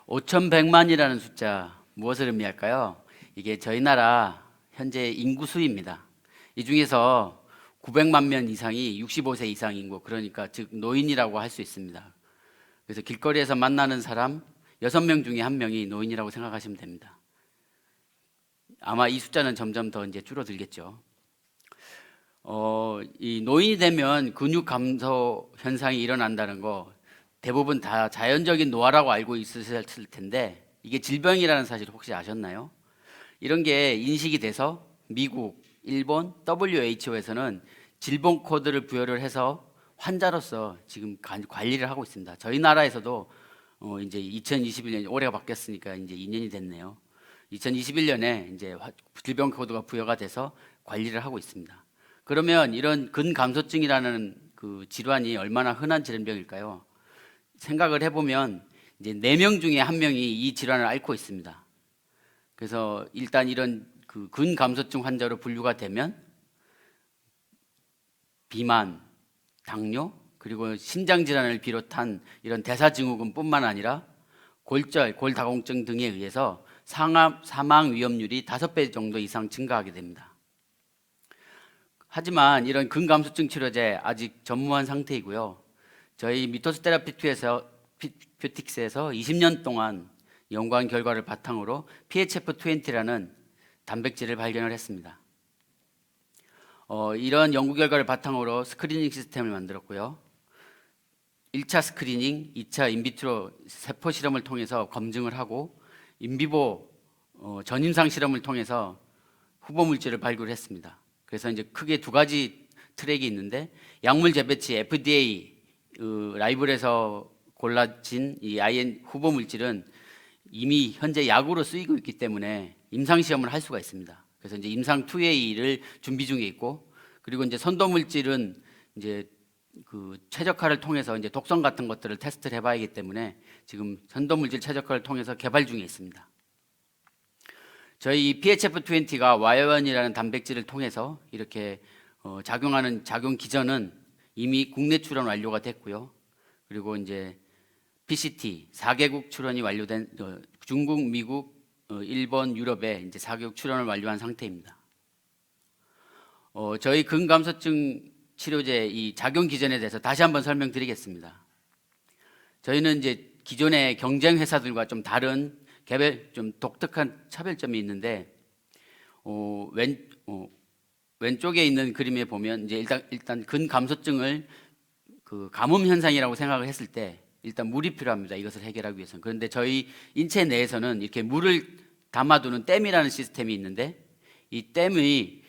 5,100만이라는 숫자 무엇을 의미할까요? 이게 저희 나라 현재 인구 수입니다. 이 중에서 900만 명 이상이 65세 이상 인구, 그러니까 즉 노인이라고 할 수 있습니다. 그래서 길거리에서 만나는 사람 6명 중에 1명이 노인이라고 생각하시면 됩니다. 아마 이 숫자는 점점 더 이제 줄어들겠죠. 이 노인이 되면 근육 감소 현상이 일어난다는 거 대부분 다 자연적인 노화라고 알고 있으실 텐데, 이게 질병이라는 사실 혹시 아셨나요? 이런 게 인식이 돼서 미국, 일본, WHO에서는 질병 코드를 부여를 해서 환자로서 지금 관리를 하고 있습니다. 저희 나라에서도 이제 2021년, 올해가 바뀌었으니까 이제 2년이 됐네요. 2021년에 이제 질병 코드가 부여가 돼서 관리를 하고 있습니다. 그러면 이런 근감소증이라는 그 질환이 얼마나 흔한 질병일까요? 생각을 해보면 이제 4명 중에 1명이 이 질환을 앓고 있습니다. 그래서 일단 이런 그 근감소증 환자로 분류가 되면 비만, 당뇨, 그리고 심장 질환을 비롯한 이런 대사증후군뿐만 아니라 골절, 골다공증 등에 의해서 사망 위험률이 5배 정도 이상 증가하게 됩니다. 하지만 이런 근감소증 치료제 아직 전무한 상태이고요. 저희 미토스 테라피틱스에서 20년 동안 연구한 결과를 바탕으로 PHF20라는 단백질을 발견을 했습니다. 이런 연구 결과를 바탕으로 스크리닝 시스템을 만들었고요. 1차 스크리닝, 2차 인비트로 세포 실험을 통해서 검증을 하고 인비보 전임상 실험을 통해서 후보 물질을 발굴했습니다. 그래서 이제 크게 2가지 트랙이 있는데, 약물 재배치 FDA 라이벌에서 골라진 이 IN 후보 물질은 이미 현재 약으로 쓰이고 있기 때문에 임상 시험을 할 수가 있습니다. 그래서 이제 임상 2A를 준비 중에 있고, 그리고 이제 선도 물질은 이제 그 최적화를 통해서 이제 독성 같은 것들을 테스트를 해봐야 하기 때문에 지금 선도 물질 최적화를 통해서 개발 중에 있습니다. 저희 PHF20가 와이어원이라는 단백질을 통해서 이렇게 작용하는 작용 기전은 이미 국내 출원 완료가 됐고요. 그리고 이제 PCT 4개국 출원이 완료된 중국, 미국, 일본, 유럽에 이제 4개국 출원을 완료한 상태입니다. 저희 근감소증 치료제 이 작용 기전에 대해서 다시 한번 설명드리겠습니다. 저희는 이제 기존의 경쟁 회사들과 좀 다른 좀 독특한 차별점이 있는데, 왼쪽에 있는 그림에 보면 이제 일단 근감소증을 그 가뭄 현상이라고 생각을 했을 때 일단 물이 필요합니다. 이것을 해결하기 위해서는. 그런데 저희 인체 내에서는 이렇게 물을 담아두는 댐이라는 시스템이 있는데, 이 댐이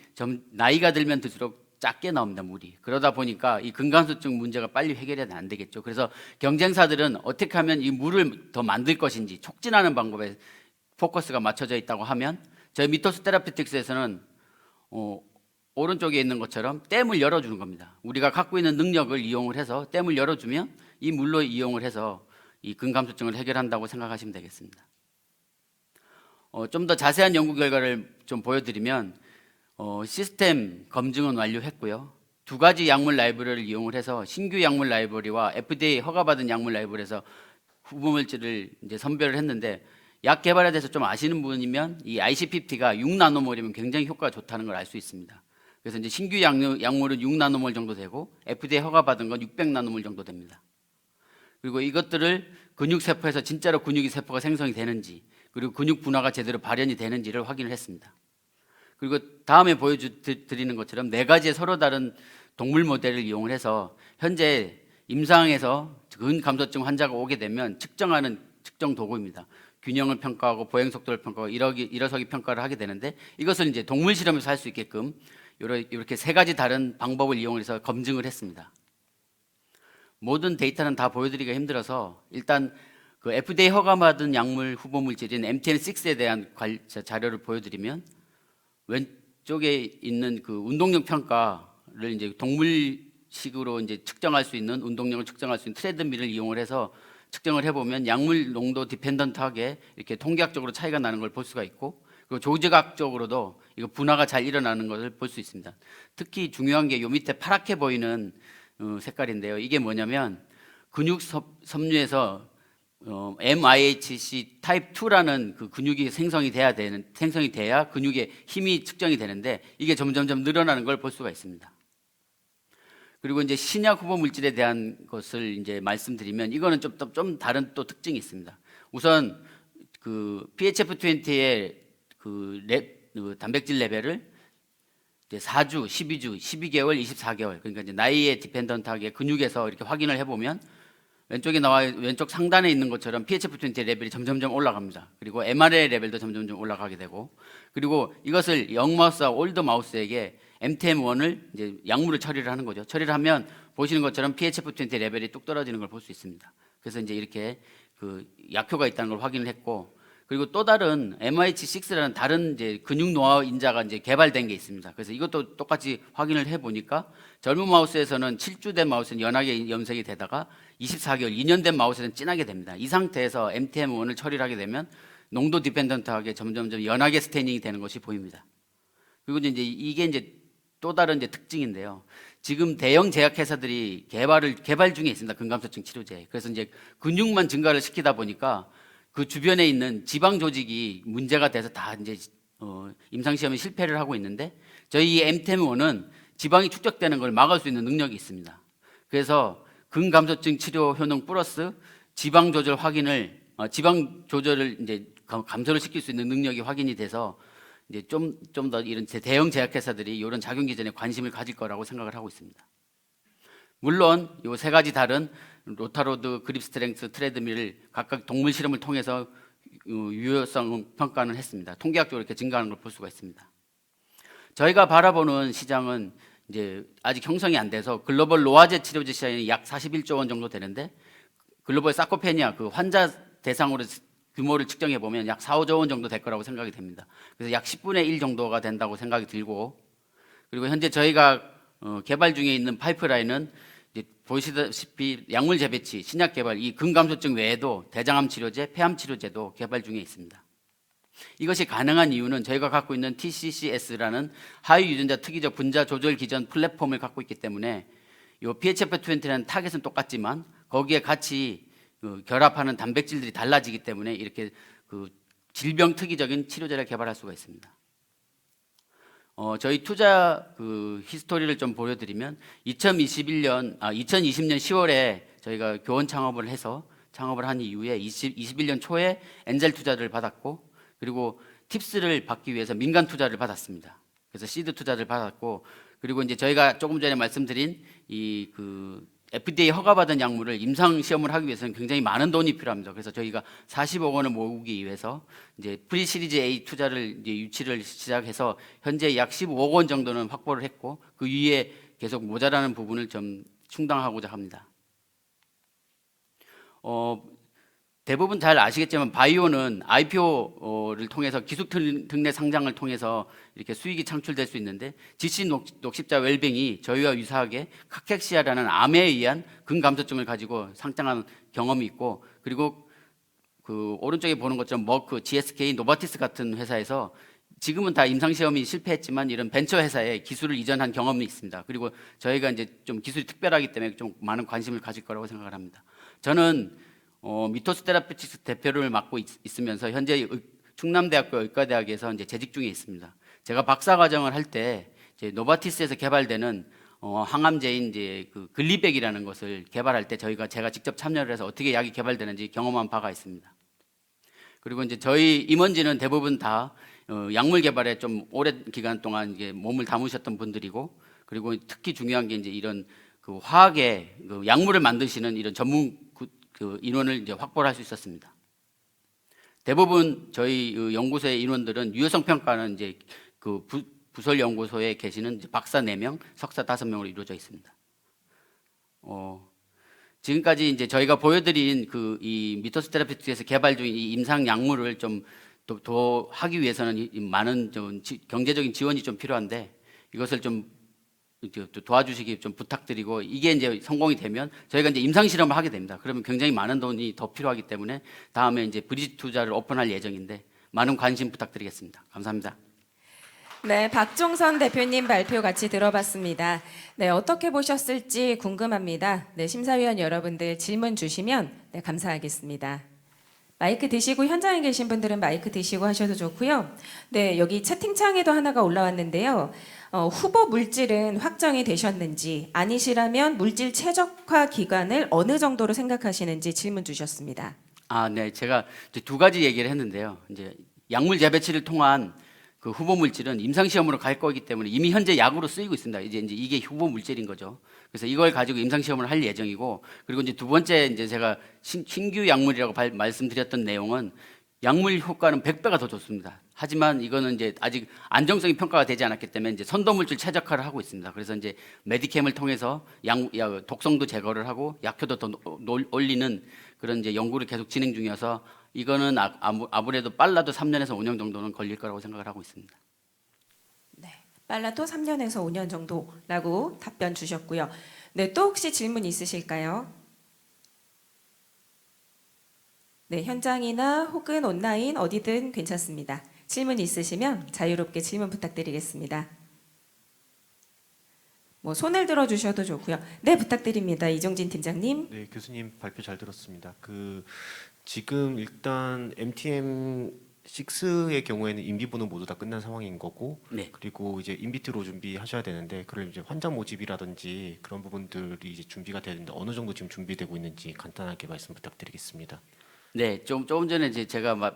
나이가 들면 들수록 작게 나옵니다, 물이. 그러다 보니까 이 근감소증 문제가 빨리 해결이 안 되겠죠. 그래서 경쟁사들은 어떻게 하면 이 물을 더 만들 것인지 촉진하는 방법에 포커스가 맞춰져 있다고 하면, 저희 미토스 테라피틱스에서는 오른쪽에 있는 것처럼 댐을 열어주는 겁니다. 우리가 갖고 있는 능력을 이용을 해서 댐을 열어주면 이 물로 이용을 해서 이 근감소증을 해결한다고 생각하시면 되겠습니다. 좀 더 자세한 연구 결과를 좀 보여드리면, 시스템 검증은 완료했고요. 2가지 약물 라이브러리를 이용을 해서 신규 약물 라이브러리와 FDA 허가받은 약물 라이브러리에서 후보 물질을 이제 선별을 했는데, 약 개발에 대해서 좀 아시는 분이면 이 IC50가 6나노몰이면 굉장히 효과가 좋다는 걸 알 수 있습니다. 그래서 이제 신규 약물은 6나노몰 정도 되고 FDA 허가받은 건 600나노몰 정도 됩니다. 그리고 이것들을 근육세포에서 진짜로 근육이 세포가 생성이 되는지, 그리고 근육 분화가 제대로 발현이 되는지를 확인을 했습니다. 그리고 다음에 보여드리는 것처럼 4가지의 서로 다른 동물 모델을 이용을 해서 현재 임상에서 근감소증 환자가 오게 되면 측정하는 측정 도구입니다. 균형을 평가하고 보행 속도를 평가하고 일어서기 평가를 하게 되는데, 이것을 이제 동물 실험에서 할 수 있게끔 이렇게 3가지 다른 방법을 이용해서 검증을 했습니다. 모든 데이터는 다 보여드리기가 힘들어서 일단 그 FDA 허가받은 약물 후보 물질인 MTN6에 대한 자료를 보여드리면, 왼쪽에 있는 그 운동력 평가를 이제 동물식으로 이제 측정할 수 있는, 운동력을 측정할 수 있는 트레드밀을 이용을 해서 측정을 해보면 약물 농도 디펜던트하게 이렇게 통계학적으로 차이가 나는 걸 볼 수가 있고, 그리고 조직학적으로도 이거 분화가 잘 일어나는 것을 볼 수 있습니다. 특히 중요한 게 요 밑에 파랗게 보이는 색깔인데요. 이게 뭐냐면 근육 섬유에서 MIHC 타입 2라는 그 근육이 생성이 돼야 근육의 힘이 측정이 되는데 이게 점점점 늘어나는 걸 볼 수가 있습니다. 그리고 이제 신약 후보 물질에 대한 것을 이제 말씀드리면 이거는 좀 다른 또 특징이 있습니다. 우선 그 PHF20의 그 단백질 레벨을 이제 4주, 12주, 12개월, 24개월 그러니까 이제 나이에 디펜던트하게 근육에서 이렇게 확인을 해보면 왼쪽 상단에 있는 것처럼 PHF20 레벨이 점점점 올라갑니다. 그리고 mRNA 레벨도 점점점 올라가게 되고, 그리고 이것을 영 마우스와 올드 마우스에게 MTM1을 이제 약물을 처리를 하는 거죠. 처리를 하면 보시는 것처럼 PHF20 레벨이 뚝 떨어지는 걸 볼 수 있습니다. 그래서 이제 이렇게 그 약효가 있다는 걸 확인을 했고, 그리고 또 다른 MIH6라는 다른 이제 근육 노화 인자가 이제 개발된 게 있습니다. 그래서 이것도 똑같이 확인을 해 보니까 젊은 마우스에서는 7주 된 마우스는 연하게 염색이 되다가 24개월, 2년 된 마우스는 진하게 됩니다. 이 상태에서 MTM1을 처리를 하게 되면 농도 디펜던트하게 점점점 연하게 스테이닝이 되는 것이 보입니다. 그리고 이제 이게 이제 또 다른 이제 특징인데요. 지금 대형 제약회사들이 개발 중에 있습니다. 근감소증 치료제. 그래서 이제 근육만 증가를 시키다 보니까 그 주변에 있는 지방 조직이 문제가 돼서 다 이제 임상시험에 실패를 하고 있는데, 저희 이 MTM1은 지방이 축적되는 걸 막을 수 있는 능력이 있습니다. 그래서 근감소증 치료 효능 플러스 지방 조절을 이제 감소를 시킬 수 있는 능력이 확인이 돼서 이제 좀 더 이런 대형 제약회사들이 이런 작용 기전에 관심을 가질 거라고 생각을 하고 있습니다. 물론 이 세 가지 다른 로타로드, 그립 스트렝스, 트레드밀을 각각 동물 실험을 통해서 유효성 평가는 했습니다. 통계학적으로 이렇게 증가하는 걸 볼 수가 있습니다. 저희가 바라보는 시장은 이제 아직 형성이 안 돼서 글로벌 노화제 치료제 시장이 약 41조 원 정도 되는데, 글로벌 사코페니아 그 환자 대상으로 규모를 측정해 보면 약 4, 5조 원 정도 될 거라고 생각이 됩니다. 그래서 약 10분의 1 정도가 된다고 생각이 들고, 그리고 현재 저희가 개발 중에 있는 파이프라인은 이제 보시다시피 약물 재배치, 신약 개발, 이 근감소증 외에도 대장암 치료제, 폐암 치료제도 개발 중에 있습니다. 이것이 가능한 이유는 저희가 갖고 있는 TCCS라는 하위 유전자 특이적 분자 조절 기전 플랫폼을 갖고 있기 때문에, 이 PHF20라는 타겟은 똑같지만 거기에 같이 결합하는 단백질들이 달라지기 때문에 이렇게 그 질병 특이적인 치료제를 개발할 수가 있습니다. 저희 투자 그 히스토리를 좀 보여드리면 2020년 10월에 저희가 교원 창업을 한 이후에 21년 초에 엔젤 투자를 받았고, 그리고 팁스를 받기 위해서 민간 투자를 받았습니다. 그래서 시드 투자를 받았고, 그리고 이제 저희가 조금 전에 말씀드린 이 그 FDA 허가받은 약물을 임상 시험을 하기 위해서는 굉장히 많은 돈이 필요합니다. 그래서 저희가 40억 원을 모으기 위해서 이제 프리 시리즈 A 투자를 이제 유치를 시작해서 현재 약 15억 원 정도는 확보를 했고, 그 위에 계속 모자라는 부분을 좀 충당하고자 합니다. 대부분 잘 아시겠지만 바이오는 IPO를 통해서 기술 특례 상장을 통해서 이렇게 수익이 창출될 수 있는데, GC 녹십자 웰빙이 저희와 유사하게 카캑시아라는 암에 의한 근감소증을 가지고 상장한 경험이 있고, 그리고 그 오른쪽에 보는 것처럼 머크, GSK, 노바티스 같은 회사에서 지금은 다 임상시험이 실패했지만 이런 벤처 회사에 기술을 이전한 경험이 있습니다. 그리고 저희가 이제 좀 기술이 특별하기 때문에 좀 많은 관심을 가질 거라고 생각을 합니다. 저는 미토스 테라피틱스 대표를 맡고 있으면서 현재 충남대학교 의과대학에서 이제 재직 중에 있습니다. 제가 박사 과정을 할 때 이제 노바티스에서 개발되는 항암제인 이제 그 글리백이라는 것을 개발할 때 제가 직접 참여를 해서 어떻게 약이 개발되는지 경험한 바가 있습니다. 그리고 이제 저희 임원진은 대부분 다 약물 개발에 좀 오랜 기간 동안 이제 몸을 담으셨던 분들이고, 그리고 특히 중요한 게 이제 이런 그 화학의 그 약물을 만드시는 이런 전문 그 인원을 이제 확보를 할 수 있었습니다. 대부분 저희 연구소의 인원들은 유효성 평가는 이제 그 부설 연구소에 계시는 이제 박사 4명, 석사 5명으로 이루어져 있습니다. 지금까지 이제 저희가 보여드린 그 이 미토스 테라피틱스에서 개발 중인 이 임상 약물을 좀 더 하기 위해서는 많은 좀 경제적인 지원이 좀 필요한데, 이것을 좀 도와주시기 좀 부탁드리고, 이게 이제 성공이 되면 저희가 이제 임상 실험을 하게 됩니다. 그러면 굉장히 많은 돈이 더 필요하기 때문에 다음에 이제 브리지 투자를 오픈할 예정인데 많은 관심 부탁드리겠습니다. 감사합니다. 네, 박종선 대표님 발표 같이 들어봤습니다. 네, 어떻게 보셨을지 궁금합니다. 네, 심사위원 여러분들 질문 주시면 감사하겠습니다. 마이크 드시고 현장에 계신 분들은 마이크 드시고 하셔도 좋고요. 네, 여기 채팅창에도 하나가 올라왔는데요. 후보 물질은 확정이 되셨는지 아니시라면 물질 최적화 기간을 어느 정도로 생각하시는지 질문 주셨습니다. 네. 제가 이제 두 가지 얘기를 했는데요. 이제 약물 재배치를 통한 그 후보 물질은 임상 시험으로 갈 거기 때문에 이미 현재 약으로 쓰이고 있습니다. 이제 이게 후보 물질인 거죠. 그래서 이걸 가지고 임상 시험을 할 예정이고, 그리고 이제 두 번째 이제 제가 신규 약물이라고 말씀드렸던 내용은 약물 효과는 100배가 더 좋습니다. 하지만 이거는 이제 아직 안정성이 평가가 되지 않았기 때문에 이제 선도 물질 최적화를 하고 있습니다. 그래서 이제 메디캠을 통해서 독성도 제거를 하고 약효도 더 올리는 그런 이제 연구를 계속 진행 중이어서 이거는 아무래도 빨라도 3년에서 5년 정도는 걸릴 거라고 생각을 하고 있습니다. 네, 빨라도 3년에서 5년 정도라고 답변 주셨고요. 네, 또 혹시 질문 있으실까요? 네, 현장이나 혹은 온라인 어디든 괜찮습니다. 질문 있으시면 자유롭게 질문 부탁드리겠습니다. 뭐 손을 들어 주셔도 좋고요. 네, 부탁드립니다. 이종진 팀장님. 네, 교수님 발표 잘 들었습니다. 지금 일단 MTM6의 경우에는 인비부는 모두 다 끝난 상황인 거고, 네. 그리고 이제 인비트로 준비하셔야 되는데, 그걸 이제 환자 모집이라든지 그런 부분들이 이제 준비가 되야 되는데 어느 정도 지금 준비되고 있는지 간단하게 말씀 부탁드리겠습니다. 네, 조금 전에 이제 제가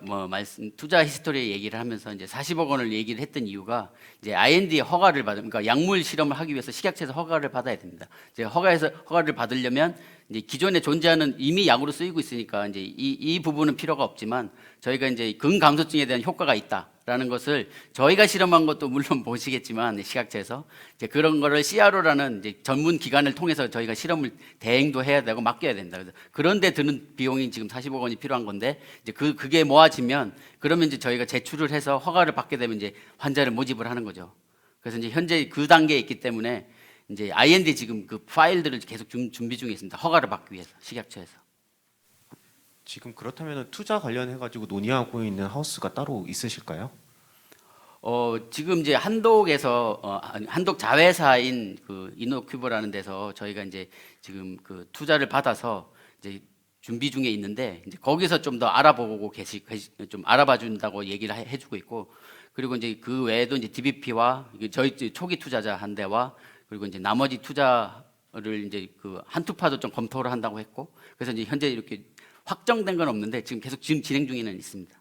투자 히스토리 얘기를 하면서 이제 40억 원을 얘기를 했던 이유가 이제 IND 허가를 그러니까 약물 실험을 하기 위해서 식약처에서 허가를 받아야 됩니다. 이제 허가를 받으려면 이제 기존에 존재하는 이미 약으로 쓰이고 있으니까 이제 이 부분은 필요가 없지만 저희가 이제 근감소증에 대한 효과가 있다라는 것을 저희가 실험한 것도 물론 보시겠지만 식약처에서 이제 그런 거를 CRO라는 이제 전문 기관을 통해서 저희가 실험을 대행도 해야 되고 맡겨야 된다. 그래서 그런데 드는 비용이 지금 40억 원이 필요한 건데 이제 그게 모아지면 그러면 이제 저희가 제출을 해서 허가를 받게 되면 이제 환자를 모집을 하는 거죠. 그래서 이제 현재 그 단계에 있기 때문에 이제 IND 지금 그 파일들을 계속 준비 중에 있습니다. 허가를 받기 위해서 식약처에서. 지금 그렇다면 투자 관련해 가지고 논의하고 있는 하우스가 따로 있으실까요? 지금 이제 한독에서 한독 자회사인 그 이노큐브라는 데서 저희가 이제 지금 그 투자를 받아서 이제 준비 중에 있는데 이제 거기서 좀 더 알아보고 좀 알아봐 준다고 얘기를 해주고 있고, 그리고 이제 그 외에도 이제 DBP와 저희 초기 투자자 한 대와 그리고 이제 나머지 투자를 이제 그 한투파도 좀 검토를 한다고 했고, 그래서 이제 현재 이렇게 확정된 건 없는데 지금 계속 진행 중에는 있습니다.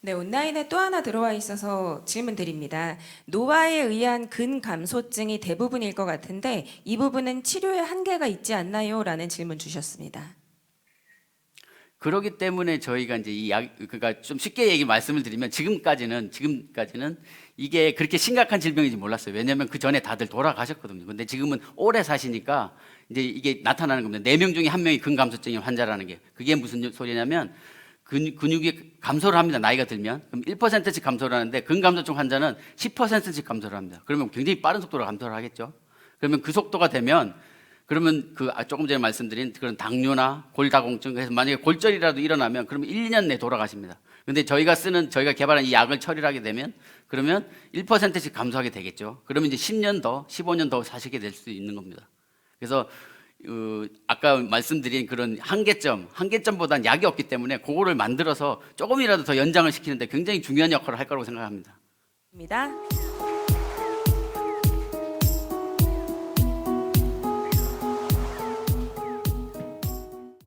네, 온라인에 또 하나 들어와 있어서 질문 드립니다. 노화에 의한 근감소증이 대부분일 것 같은데 이 부분은 치료에 한계가 있지 않나요? 라는 질문 주셨습니다. 그렇기 때문에 저희가 이제 그러니까 좀 쉽게 말씀을 드리면 지금까지는 이게 그렇게 심각한 질병인지 몰랐어요. 왜냐하면 그 전에 다들 돌아가셨거든요. 근데 지금은 오래 사시니까 이제 이게 나타나는 겁니다. 4명 중에 1명이 근감소증인 환자라는 게, 그게 무슨 소리냐면 근육이 감소를 합니다. 나이가 들면. 그럼 1%씩 감소를 하는데 근감소증 환자는 10%씩 감소를 합니다. 그러면 굉장히 빠른 속도로 감소를 하겠죠. 그러면 그 속도가 되면 그러면 조금 전에 말씀드린 그런 당뇨나 골다공증, 그래서 만약에 골절이라도 일어나면 그러면 1, 2년 내에 돌아가십니다. 근데 저희가 개발한 이 약을 처리를 하게 되면 그러면 1%씩 감소하게 되겠죠. 그러면 이제 10년 더, 15년 더 사시게 될 수 있는 겁니다. 그래서 아까 말씀드린 그런 한계점보다는 약이 없기 때문에 그거를 만들어서 조금이라도 더 연장을 시키는데 굉장히 중요한 역할을 할 거라고 생각합니다. 입니다.